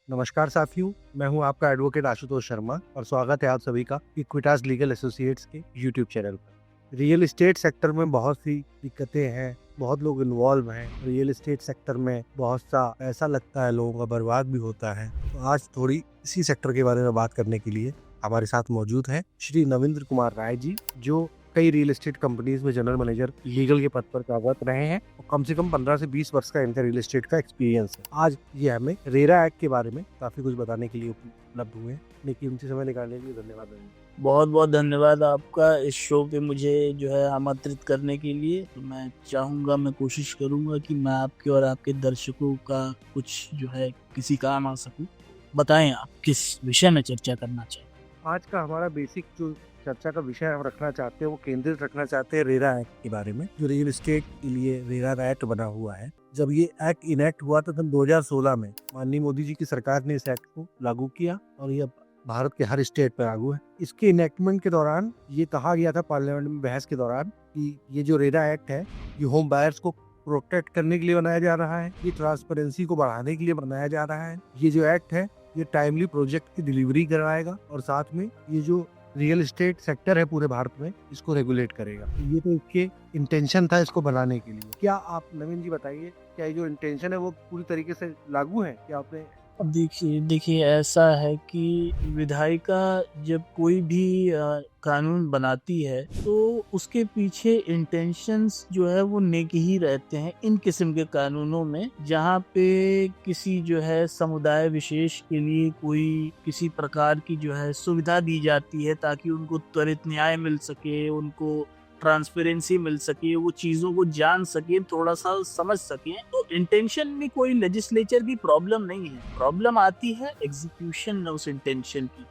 नमस्कार साथियों, मैं हूं आपका एडवोकेट आशुतोष शर्मा और स्वागत है आप सभी का इक्विटास लीगल एसोसिएट्स के यूट्यूब चैनल पर। रियल एस्टेट सेक्टर में बहुत सी दिक्कतें हैं, बहुत लोग इन्वॉल्व हैं। रियल एस्टेट सेक्टर में बहुत सा पैसा लगता है, लोगों का बर्बाद भी होता है। तो आज थोड़ी इसी सेक्टर के बारे में बात करने के लिए हमारे साथ मौजूद हैं श्री नविंद्र कुमार राय जी, जो कई रियल एस्टेट कंपनीज में जनरल मैनेजर लीगल के पद पर कार्यरत रहे हैं और कम से कम 15 से 20 वर्ष का इनका रियल एस्टेट का एक्सपीरियंस है। आज ये हमें रेरा एक्ट के बारे में काफी कुछ बताने के लिए उपलब्ध हुए हैं। लेकिन उनसे समय निकालने के लिए धन्यवाद। बहुत बहुत धन्यवाद आपका इस शो पे मुझे जो है आमंत्रित करने के लिए। तो मैं चाहूँगा, मैं कोशिश करूँगा कि मैं आपके और आपके दर्शकों का कुछ जो है किसी काम आ सकूँ। बताएं आप किस विषय में चर्चा करना चाहें। आज का हमारा बेसिक जो चर्चा का विषय हम रखना चाहते हैं वो केंद्रित रखना चाहते हैं रेरा एक्ट के बारे में, जो रियल एस्टेट के लिए रेरा एक्ट बना हुआ है। जब ये एक्ट इनेक्ट हुआ था तब 2016 में माननीय मोदी जी की सरकार ने इस एक्ट को लागू किया और ये भारत के हर स्टेट पर लागू है। इसके इनेक्टमेंट के दौरान ये कहा गया था पार्लियामेंट में बहस के दौरान कि ये जो रेरा एक्ट है ये होम बायर्स को प्रोटेक्ट करने के लिए बनाया जा रहा है, ये ट्रांसपेरेंसी को बढ़ाने के लिए बनाया जा रहा है। ये जो एक्ट है ये टाइमली प्रोजेक्ट की डिलीवरी करवाएगा और साथ में ये जो रियल एस्टेट सेक्टर है पूरे भारत में इसको रेगुलेट करेगा। ये तो इसके इंटेंशन था इसको बनाने के लिए। क्या आप नवीन जी बताइए, क्या ये जो इंटेंशन है वो पूरी तरीके से लागू है? क्या आपने अब देखिए ऐसा है कि विधायिका जब कोई भी कानून बनाती है तो उसके पीछे इंटेंशंस जो है वो नेक ही रहते हैं इन किस्म के कानूनों में, जहाँ पे किसी जो है समुदाय विशेष के लिए कोई किसी प्रकार की जो है सुविधा दी जाती है ताकि उनको त्वरित न्याय मिल सके, उनको ट्रांसपेरेंसी मिल सके, वो चीजों को जान सके, थोड़ा सा समझ सके। तो इंटेंशन में कोई लेजिस्लेचर की प्रॉब्लम नहीं है, प्रॉब्लम आती है एग्जीक्यूशन में उस इंटेंशन की।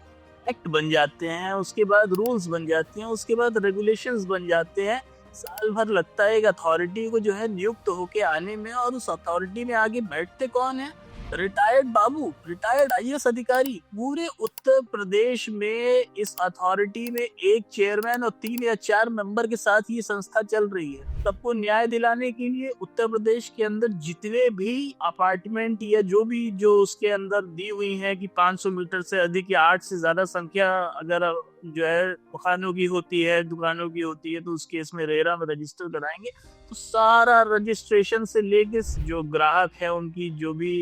एक्ट बन जाते हैं, उसके बाद रूल्स बन जाते हैं, उसके बाद रेगुलेशंस बन जाते हैं। साल भर लगता है एक अथॉरिटी को जो है नियुक्त होके आने में, और उस अथॉरिटी में आगे बैठते कौन है? रिटायर्ड बाबू, रिटायर्ड आईएएस अधिकारी। पूरे उत्तर प्रदेश में इस अथॉरिटी में एक चेयरमैन और 3 या 4 मेंबर के साथ ये संस्था चल रही है। सबको न्याय दिलाने के लिए उत्तर प्रदेश के अंदर जितने भी अपार्टमेंट या जो उसके अंदर दी हुई है कि 500 मीटर से अधिक या 8 से ज्यादा संख्या अगर जो है मकानों की होती है, दुकानों की होती है, तो उस केस में रेरा में रजिस्टर कराएंगे। तो सारा रजिस्ट्रेशन से लेके जो ग्राहक है उनकी जो भी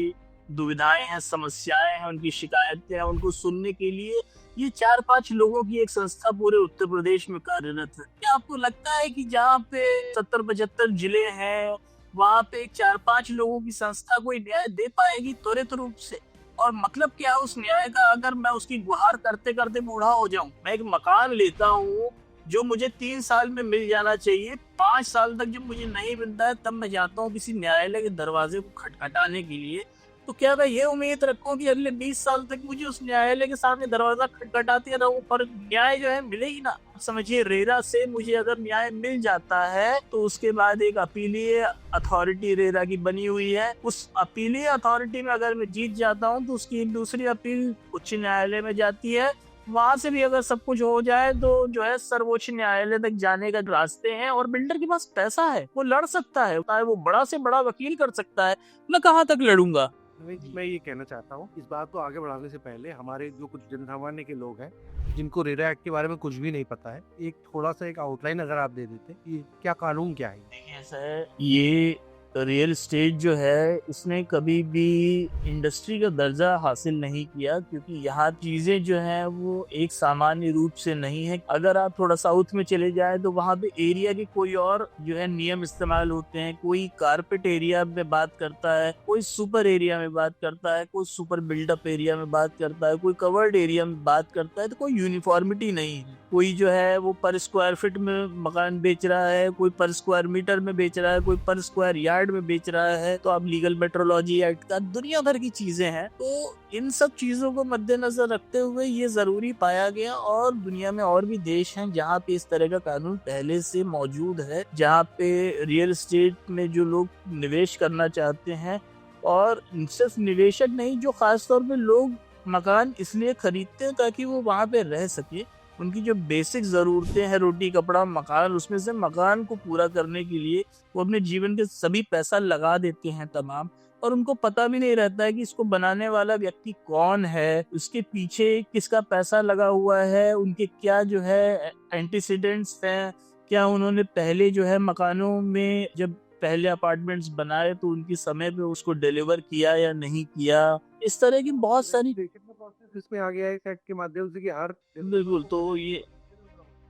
दुविधाएं हैं, समस्याएं हैं, उनकी शिकायतें हैं, उनको सुनने के लिए ये 4-5 लोगों की एक संस्था पूरे उत्तर प्रदेश में कार्यरत है। क्या आपको लगता है कि जहाँ पे 70-75 जिले हैं वहाँ पे एक 4-5 लोगों की संस्था कोई न्याय दे पाएगी त्वरित रूप से? और मतलब क्या उस न्याय का, अगर मैं उसकी गुहार करते करते बूढ़ा हो जाऊं, मैं एक मकान लेता हूँ जो मुझे 3 साल में मिल जाना चाहिए, 5 साल तक जब मुझे नहीं मिलता है तब मैं जाता हूँ किसी न्यायालय के दरवाजे को खटखटाने के लिए, तो क्या मैं ये उम्मीद रखूं कि अगले 20 साल तक मुझे उस न्यायालय के सामने दरवाजा खटखटाते रहूं पर न्याय जो है मिले ही ना? समझिए, रेरा से मुझे अगर न्याय मिल जाता है तो उसके बाद एक अपीलीय अथॉरिटी रेरा की बनी हुई है। उस अपीलीय अथॉरिटी में अगर मैं जीत जाता हूं तो उसकी एक दूसरी अपील उच्च न्यायालय में जाती है। वहां से भी अगर सब कुछ हो जाए तो जो है सर्वोच्च न्यायालय तक जाने का रास्ते हैं, और बिल्डर के पास पैसा है, वो लड़ सकता है, वो बड़ा से बड़ा वकील कर सकता है। मैं कहाँ तक लड़ूंगा? मैं ये कहना चाहता हूँ, इस बात को आगे बढ़ाने से पहले हमारे जो कुछ जनसामान्य के लोग हैं जिनको रेरा एक्ट के बारे में कुछ भी नहीं पता है, एक थोड़ा सा एक आउटलाइन अगर आप दे देते कि क्या कानून क्या है। देखिए सर, ये रियल एस्टेट जो है इसने कभी भी इंडस्ट्री का दर्जा हासिल नहीं किया, क्योंकि यहाँ चीजें जो है वो एक सामान्य रूप से नहीं है। अगर आप थोड़ा साउथ में चले जाए तो वहाँ पे एरिया के कोई और जो है नियम इस्तेमाल होते हैं। कोई कारपेट एरिया में बात करता है, कोई सुपर एरिया में बात करता है, कोई सुपर बिल्डअप एरिया में बात करता है, कोई कवर्ड एरिया में बात करता है। तो कोई यूनिफॉर्मिटी नहीं है। कोई जो है वो पर स्क्वायर फीट में मकान बेच रहा है, कोई पर स्क्वायर मीटर में बेच रहा है, कोई पर स्क्वायर यार्ड में बेच रहा है। तो अब लीगल मेट्रोलॉजी एक्ट का दुनिया भर की चीजें हैं। तो इन सब चीजों को मद्देनजर रखते हुए ये जरूरी पाया गया, और दुनिया में और भी देश हैं जहाँ पे इस तरह का कानून पहले से मौजूद है, जहाँ पे रियल एस्टेट में जो लोग निवेश करना चाहते हैं, और सिर्फ निवेशक नहीं, जो खासतौर पे लोग मकान इसलिए खरीदते हैं ताकि वो वहाँ पे रह सके, उनकी जो बेसिक ज़रूरतें हैं, रोटी कपड़ा मकान, उसमें से मकान को पूरा करने के लिए वो अपने जीवन के सभी पैसा लगा देते हैं तमाम। और उनको पता भी नहीं रहता है कि इसको बनाने वाला व्यक्ति कौन है, उसके पीछे किसका पैसा लगा हुआ है, उनके क्या जो है एंटीसीडेंट्स हैं, क्या उन्होंने पहले जो है मकानों में जब पहले अपार्टमेंट्स बनाए तो उनकी समय पे उसको डिलीवर किया या नहीं किया। इस तरह की बहुत सारी प्रोसेस इसमें आ गया है इस एक्ट के माध्यम से कि हर बिल्कुल। तो ये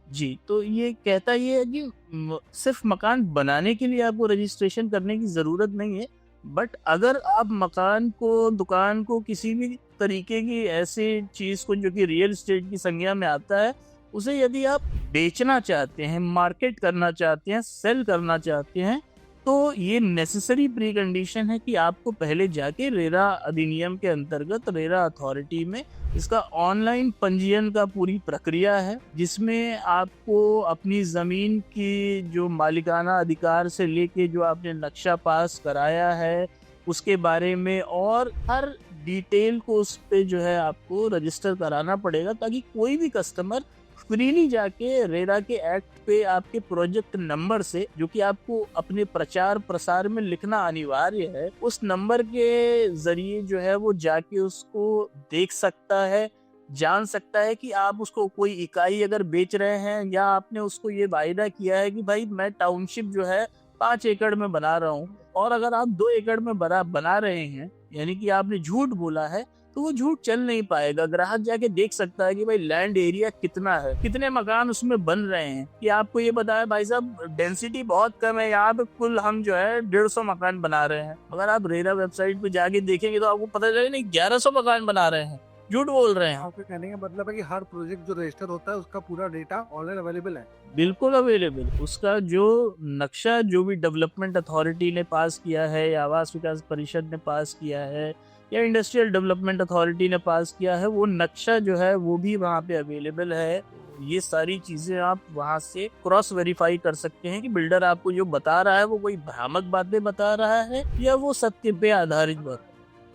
जी, तो ये कहता ये है कि सिर्फ मकान बनाने के लिए आपको रजिस्ट्रेशन करने की ज़रूरत नहीं है, बट अगर आप मकान को, दुकान को, किसी भी तरीके की ऐसी चीज़ को जो कि रियल एस्टेट की संज्ञा में आता है, उसे यदि आप बेचना चाहते हैं, मार्केट करना चाहते हैं, सेल करना चाहते हैं, तो ये नेसेसरी प्री कंडीशन है कि आपको पहले जाके रेरा अधिनियम के अंतर्गत रेरा अथॉरिटी में इसका ऑनलाइन पंजीयन का पूरी प्रक्रिया है, जिसमें आपको अपनी ज़मीन की जो मालिकाना अधिकार से लेके जो आपने नक्शा पास कराया है उसके बारे में और हर डिटेल को उस पे जो है आपको रजिस्टर कराना पड़ेगा, ताकि कोई भी कस्टमर फ्रीली जाके रेरा के एक्ट पे आपके प्रोजेक्ट नंबर से, जो कि आपको अपने प्रचार प्रसार में लिखना अनिवार्य है, उस नंबर के जरिए जो है वो जाके उसको देख सकता है, जान सकता है कि आप उसको कोई इकाई अगर बेच रहे हैं या आपने उसको ये वायदा किया है कि भाई मैं टाउनशिप जो है 5 एकड़ में बना रहा हूँ, और अगर आप 2 एकड़ में बना रहे हैं, यानी कि आपने झूठ बोला है, तो वो झूठ चल नहीं पाएगा। ग्राहक जाके देख सकता है कि भाई लैंड एरिया कितना है, कितने मकान उसमें बन रहे हैं। कि आपको ये बताया भाई साहब डेंसिटी बहुत कम है, यहाँ पे कुल हम जो है 150 मकान बना रहे हैं। अगर आप रेरा वेबसाइट पे जाके देखेंगे तो आपको पता चलेगा नहीं 1100 मकान बना रहे हैं, झूठ बोल रहे हैं। आपके कहने का मतलब है कि हर प्रोजेक्ट जो रजिस्टर होता है उसका पूरा डेटा ऑनलाइन अवेलेबल है। बिल्कुल अवेलेबल। उसका जो नक्शा जो भी डेवलपमेंट अथॉरिटी ने पास किया है या आवास विकास परिषद ने पास किया है या इंडस्ट्रियल डेवलपमेंट अथॉरिटी ने पास किया है, वो नक्शा जो है वो भी वहाँ पे अवेलेबल है। ये सारी चीजें आप वहाँ से क्रॉस वेरीफाई कर सकते हैं कि बिल्डर आपको जो बता रहा है वो कोई भ्रामक बातें बता रहा है या वो सत्य पे आधारित बात।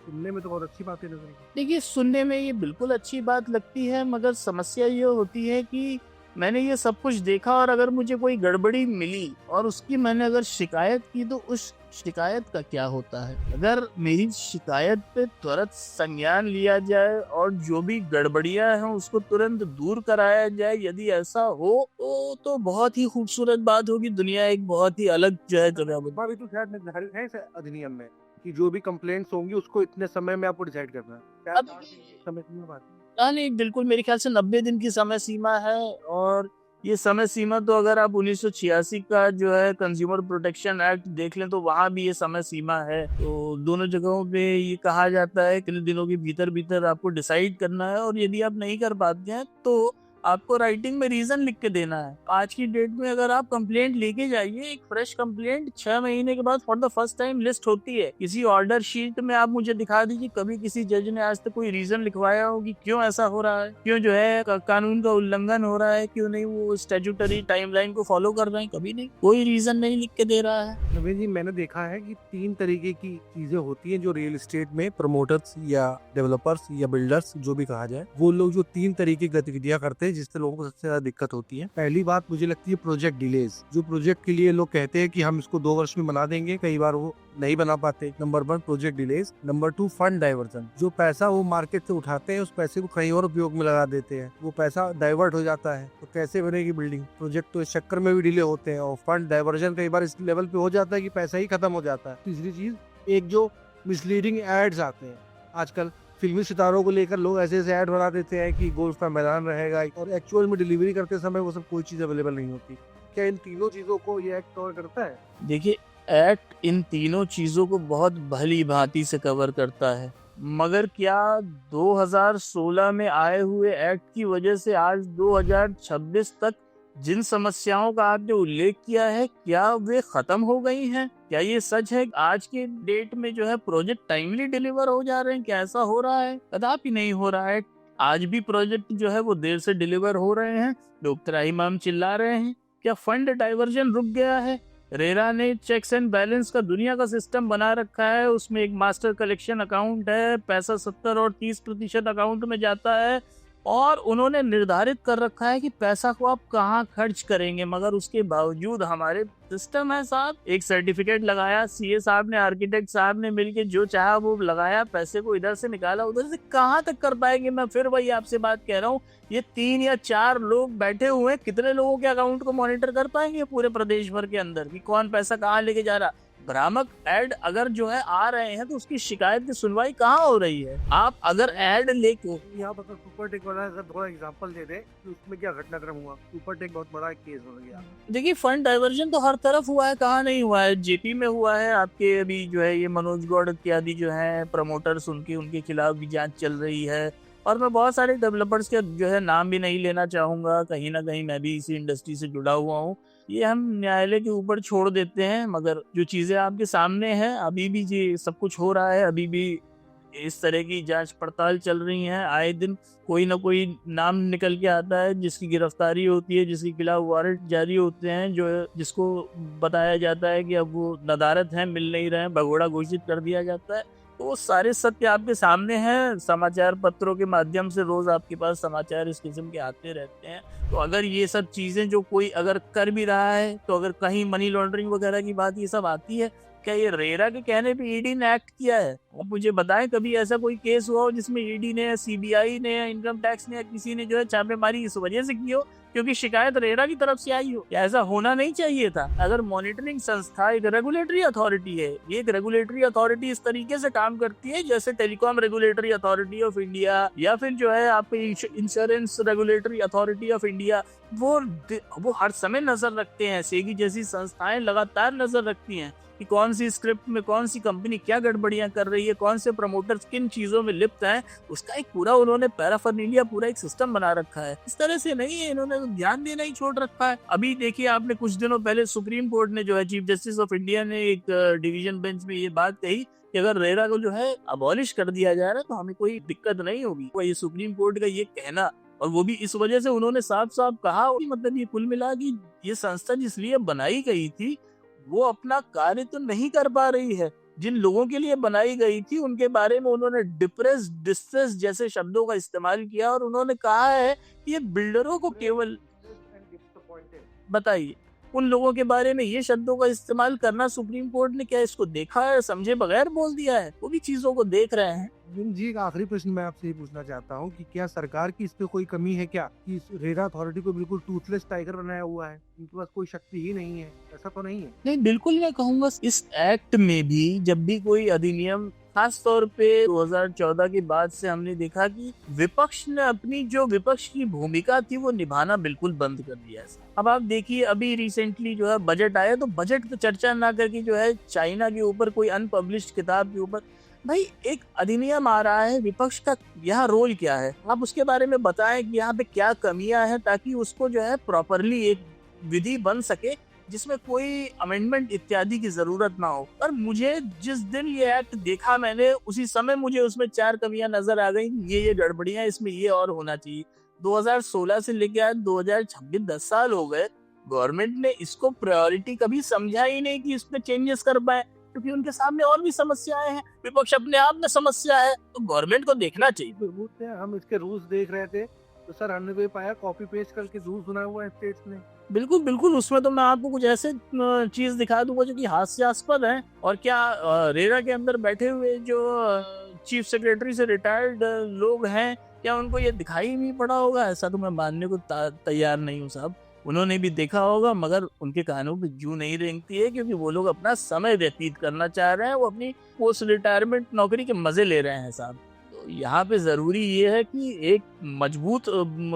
सुनने में तो बहुत अच्छी बात है। देखिए, सुनने में ये बिल्कुल अच्छी बात लगती है, मगर समस्या ये होती है कि मैंने ये सब कुछ देखा और अगर मुझे कोई गड़बड़ी मिली और उसकी मैंने अगर शिकायत की तो उस शिकायत का क्या होता है। अगर मेरी शिकायत पे तुरंत संज्ञान लिया जाए और जो भी गड़बड़ियां हैं उसको तुरंत दूर कराया जाए, यदि ऐसा हो तो बहुत ही खूबसूरत बात होगी। दुनिया एक बहुत ही अलग जो है जगह बन। अभी तो शायद निर्धारित है इस अधिनियम में कि जो भी कंप्लेंट्स होंगी उसको इतने समय में आपको डिसाइड करना है। अब समय सीमा बात नहीं, बिल्कुल मेरे ख्याल से 90 दिन की समय सीमा है। और ये समय सीमा तो अगर आप 1986 का जो है कंज्यूमर प्रोटेक्शन एक्ट देख लें तो वहां भी ये समय सीमा है। तो दोनों जगहों पे ये कहा जाता है कि दिनों के भीतर भीतर आपको डिसाइड करना है, और यदि आप नहीं कर पाते हैं तो आपको राइटिंग में रीजन लिख के देना है। आज की डेट में अगर आप कंप्लेंट लेके जाइए, एक फ्रेश कंप्लेंट 6 महीने के बाद for the first time list होती है। किसी ऑर्डर शीट में आप मुझे दिखा दीजिए कभी किसी जज ने आज तक कोई रीजन लिखवाया हो कि क्यों ऐसा हो रहा है, क्यों जो है कानून का उल्लंघन हो रहा है, क्यों नहीं वो स्टैट्यूटरी टाइमलाइन को फॉलो कर रहे हैं। कभी नहीं, कोई रीजन नहीं लिख के दे रहा है। नवीन जी, मैंने देखा है कि 3 तरीके की चीजें होती हैं जो रियल एस्टेट में प्रमोटर्स या डेवलपर्स या बिल्डर्स जो भी कहा जाए, वो लोग जो 3 तरीके की गतिविधियां करते हैं जिससे लोगों को सबसे ज्यादा दिक्कत होती है। पहली बात मुझे लगती है प्रोजेक्ट डिलेज। जो प्रोजेक्ट के लिए लोग कहते हैं कि हम इसको 2 वर्ष में बना देंगे, कई बार वो नहीं बना पाते। Number 1 project delays. Number 2 fund diversion. जो पैसा वो मार्केट से उठाते हैं उस पैसे को कहीं और उपयोग में लगा देते हैं, वो पैसा डाइवर्ट हो जाता है। तो कैसे बनेगी बिल्डिंग? प्रोजेक्ट तो इस चक्कर में भी डिले होते हैं, और फंड डाइवर्जन कई बार इस लेवल पे हो जाता है कि पैसा ही खत्म हो जाता है। तीसरी चीज, एक जो मिसलीडिंग एड्स आते हैं आजकल, फिल्मी सितारों को लेकर लोग ऐसे ऐसे ऐड बना देते हैं कि गोल्फ का मैदान रहेगा, और एक्चुअल में डिलीवरी करते समय वो सब कोई चीज अवेलेबल नहीं होती। क्या इन तीनों चीजों को ये एक्ट कवर करता है? देखिए, एक्ट इन तीनों चीजों को बहुत भली भांति से कवर करता है, मगर क्या 2016 में आए हुए एक्ट की वजह से आज 2026 तक जिन समस्याओं का आपने उल्लेख किया है क्या वे खत्म हो गई हैं? क्या ये सच है आज के डेट में जो है प्रोजेक्ट टाइमली डिलीवर हो जा रहे हैं? क्या ऐसा हो रहा है? कदापि नहीं हो रहा है। आज भी प्रोजेक्ट जो है वो देर से डिलीवर हो रहे हैं, लोग त्राहिमाम चिल्ला रहे हैं। क्या फंड डाइवर्जन रुक गया है? रेरा ने चेक्स एंड बैलेंस का दुनिया का सिस्टम बना रखा है, उसमें एक मास्टर कलेक्शन अकाउंट है, पैसा 70 और 30% अकाउंट में जाता है, और उन्होंने निर्धारित कर रखा है कि पैसा को आप कहाँ खर्च करेंगे, मगर उसके बावजूद हमारे सिस्टम है साहब, एक सर्टिफिकेट लगाया, सीए साहब ने, आर्किटेक्ट साहब ने मिलके जो चाहा वो लगाया, पैसे को इधर से निकाला उधर से, कहाँ तक कर पाएंगे। मैं फिर वही आपसे बात कह रहा हूँ, ये 3 या 4 लोग बैठे हुए हैं, कितने लोगों के अकाउंट को मॉनिटर कर पाएंगे पूरे प्रदेश भर के अंदर कि कौन पैसा कहाँ लेके जा रहा। भ्रामक ऐड अगर जो है आ रहे हैं तो उसकी शिकायत की सुनवाई कहाँ हो रही है। आप अगर ऐड लेके यहाँ पर सुपर टेक वाला अगर थोड़ा एग्जांपल दे दे कि उसमें क्या घटनाक्रम हुआ। सुपर टेक बहुत बड़ा केस हो गया। देखिए, फंड डाइवर्जन तो हर तरफ हुआ है, कहाँ नहीं हुआ है। जेपी में हुआ है आपके, अभी जो है ये मनोज गौड़ इत्यादि जो है प्रमोटर्स, उनके खिलाफ भी जांच चल रही है। और मैं बहुत सारे डेवलपर्स के जो है नाम भी नहीं लेना चाहूंगा, कहीं ना कहीं मैं भी इसी इंडस्ट्री से जुड़ा हुआ हूँ, ये हम न्यायालय के ऊपर छोड़ देते हैं। मगर जो चीजें आपके सामने हैं, अभी भी ये सब कुछ हो रहा है, अभी भी इस तरह की जांच पड़ताल चल रही है। आए दिन कोई ना कोई नाम निकल के आता है जिसकी गिरफ्तारी होती है, जिसके खिलाफ वारंट जारी होते हैं, जिसको बताया जाता है कि अब वो नदारत है, मिल नहीं रहे हैं, भगोड़ा घोषित कर दिया जाता है। तो वो सारे सत्य आपके सामने हैं, समाचार पत्रों के माध्यम से रोज आपके पास समाचार इस किस्म के आते रहते हैं। तो अगर ये सब चीजें जो कोई अगर कर भी रहा है, तो अगर कहीं मनी लॉन्ड्रिंग वगैरह की बात ये सब आती है, क्या ये रेरा के कहने पे ईडी ने एक्ट किया है? आप मुझे बताएं कभी ऐसा कोई केस हुआ हो जिसमें ईडी ने, सीबीआई ने, इनकम टैक्स ने या किसी ने जो है छापेमारी इस वजह से की हो क्योंकि शिकायत रेरा की तरफ से आई हो? या ऐसा होना नहीं चाहिए था? अगर मॉनिटरिंग संस्था एक रेगुलेटरी अथॉरिटी है, ये एक रेगुलेटरी अथॉरिटी इस तरीके से काम करती है जैसे telecom regulatory authority of India या फिर जो है आपकी insurance regulatory authority of India, वो हर समय नजर रखते हैं। सेगी जैसी संस्थाएं लगातार नजर रखती हैं कि कौन सी स्क्रिप्ट में कौन सी कंपनी क्या गड़बड़ियां कर रही है, कौन से प्रमोटर्स किन चीजों में लिप्त हैं, उसका एक पूरा उन्होंने पैराफर्नीलिया, पूरा एक सिस्टम बना रखा है। इस तरह से नहीं है, इन्होंने तो ध्यान देना ही छोड़ रखा है। अभी देखिए, आपने कुछ दिनों पहले सुप्रीम कोर्ट ने जो है, चीफ जस्टिस ऑफ इंडिया ने एक डिवीजन बेंच में ये बात कही कि अगर रेरा को जो है अबॉलिश कर दिया जा रहा है तो हमें कोई दिक्कत नहीं होगी। ये सुप्रीम कोर्ट का ये कहना, और वो भी इस वजह से उन्होंने साफ साफ कहा, मतलब ये कुल मिला कि ये संस्था जिसलिए बनाई गई थी वो अपना कार्य तो नहीं कर पा रही है। जिन लोगों के लिए बनाई गई थी उनके बारे में उन्होंने डिप्रेस, डिस्ट्रेस जैसे शब्दों का इस्तेमाल किया और उन्होंने कहा है कि ये बिल्डरों को केवल, बताइए, उन लोगों के बारे में ये शब्दों का इस्तेमाल करना सुप्रीम कोर्ट ने क्या इसको देखा है, समझे बगैर बोल दिया है? वो भी चीजों को देख रहे हैं। जी, एक आखिरी प्रश्न मैं आपसे ये पूछना चाहता हूँ कि क्या सरकार की इस पे कोई कमी है क्या, कि इस रेरा अथॉरिटी को बिल्कुल टूथलेस टाइगर बनाया हुआ है, इनके पास कोई शक्ति ही नहीं है? ऐसा तो नहीं है। नहीं, बिल्कुल मैं कहूंगा इस एक्ट में भी जब भी कोई अधिनियम, खास तौर पे 2014 के बाद से हमने देखा कि विपक्ष ने अपनी जो विपक्ष की भूमिका थी वो निभाना बिल्कुल बंद कर दिया है। अब आप देखिए, अभी रिसेंटली जो है बजट आया, तो बजट पे चर्चा ना करके जो है चाइना के ऊपर, कोई अनपब्लिश्ड किताब के ऊपर, भाई एक अधिनियम आ रहा है, विपक्ष का यहाँ रोल क्या है? आप उसके बारे में बताएं कि यहाँ पे क्या कमियां हैं, ताकि उसको जो है प्रॉपरली एक विधि बन सके जिसमें कोई अमेंडमेंट इत्यादि की जरूरत ना हो। पर मुझे जिस दिन ये एक्ट देखा मैंने, उसी समय मुझे उसमें 4 कमियां नजर आ गई। ये गड़बड़ियां, इसमें ये और होना चाहिए। 2016 से लेके आज 2026 10 साल हो गए, गवर्नमेंट ने इसको प्रायोरिटी कभी समझा ही नहीं कि इसमें चेंजेस कर पाए, क्योंकि उनके सामने और भी समस्याएं हैं, विपक्ष अपने आप में समस्या है, तो गवर्नमेंट को देखना चाहिए। हम इसके रूल्स देख रहे थे तो सर हमने भी पाया कॉपी पेस्ट करके रूल्स बनाया हुआ है स्टेट्स ने। बिल्कुल बिल्कुल, उसमें तो मैं आपको कुछ ऐसे चीज दिखा दूंगा जो कि हास्यास्पद है। और क्या रेरा के अंदर बैठे हुए जो चीफ सेक्रेटरी से रिटायर्ड लोग हैं, क्या उनको ये दिखाई नहीं पड़ा होगा? ऐसा तो मैं मानने को तैयार नहीं हूँ साहब। उन्होंने भी देखा होगा, मगर उनके कानों पे जू नहीं रेंगती है, क्योंकि वो लोग अपना समय व्यतीत करना चाह रहे हैं, वो अपनी पोस्ट रिटायरमेंट नौकरी के मजे ले रहे हैं साहब। तो यहाँ पे जरूरी ये है कि एक मजबूत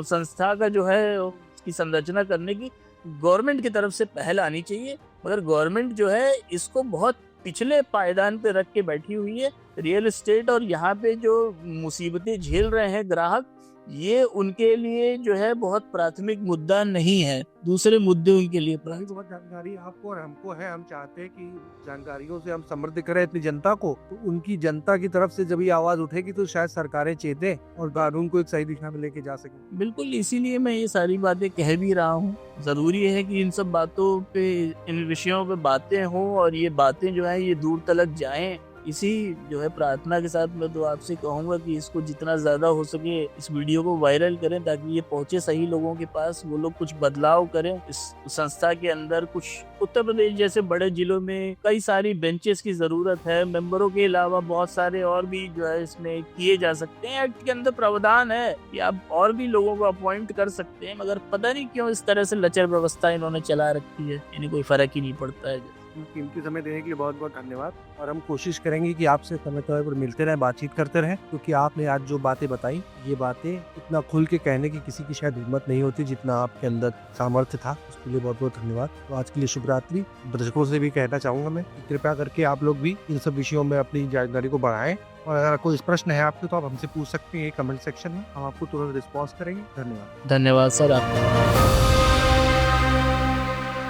संस्था का जो है की संरचना करने की गवर्नमेंट की तरफ से पहल आनी चाहिए, मगर गवर्नमेंट जो है इसको बहुत पिछले पायदान पे रख के बैठी हुई है। रियल एस्टेट और यहाँ पे जो मुसीबतें झेल रहे हैं ग्राहक, ये उनके लिए जो है बहुत प्राथमिक मुद्दा नहीं है, दूसरे मुद्दे उनके लिए बहुत जानकारी आपको और हमको है। हम चाहते हैं कि जानकारियों से हम समृद्ध करें इतनी जनता को, तो उनकी जनता की तरफ से जब ये आवाज उठेगी तो शायद सरकारें चेतें और कानून को एक सही दिशा में लेके जा सकें। बिल्कुल, इसीलिए मैं ये सारी बातें कह भी रहा हूँ। जरूरी है कि इन सब बातों पे, इन विषयों पे बातें हों और ये बातें जो है ये दूर तलक जाएं इसी जो है प्रार्थना के साथ मैं तो आपसे कहूँगा कि इसको जितना ज़्यादा हो सके इस वीडियो को वायरल करें, ताकि ये पहुँचे सही लोगों के पास, वो लोग कुछ बदलाव करें इस संस्था के अंदर। कुछ उत्तर प्रदेश जैसे बड़े जिलों में कई सारी बेंचेस की ज़रूरत है, मेंबरों के अलावा बहुत सारे और भी जो है इसमें किए जा सकते हैं। एक्ट के अंदर प्रावधान है कि आप और भी लोगों को अपॉइंट कर सकते हैं, मगर पता नहीं क्यों इस तरह से लचर व्यवस्था इन्होंने चला रखी है, इन्हें कोई फर्क ही नहीं पड़ता है। कीमती समय देने के लिए बहुत बहुत धन्यवाद, और हम कोशिश करेंगे कि आपसे समय समय पर मिलते रहें, बातचीत करते रहें, क्योंकि आपने आज जो बातें बताई, ये बातें इतना खुल के कहने की किसी की शायद हिम्मत नहीं होती जितना आपके अंदर सामर्थ्य था। उसके लिए बहुत बहुत धन्यवाद। तो आज के लिए शुभ रात्रि। दर्शकों से भी कहना चाहूँगा मैं कि कृपया करके आप लोग भी इन सब विषयों में अपनी जानकारी को बढ़ाएं, और अगर कोई प्रश्न है आपके तो आप हमसे पूछ सकते हैं कमेंट सेक्शन में, हम आपको तुरंत रिस्पॉन्स करेंगे। धन्यवाद। धन्यवाद सर आपका।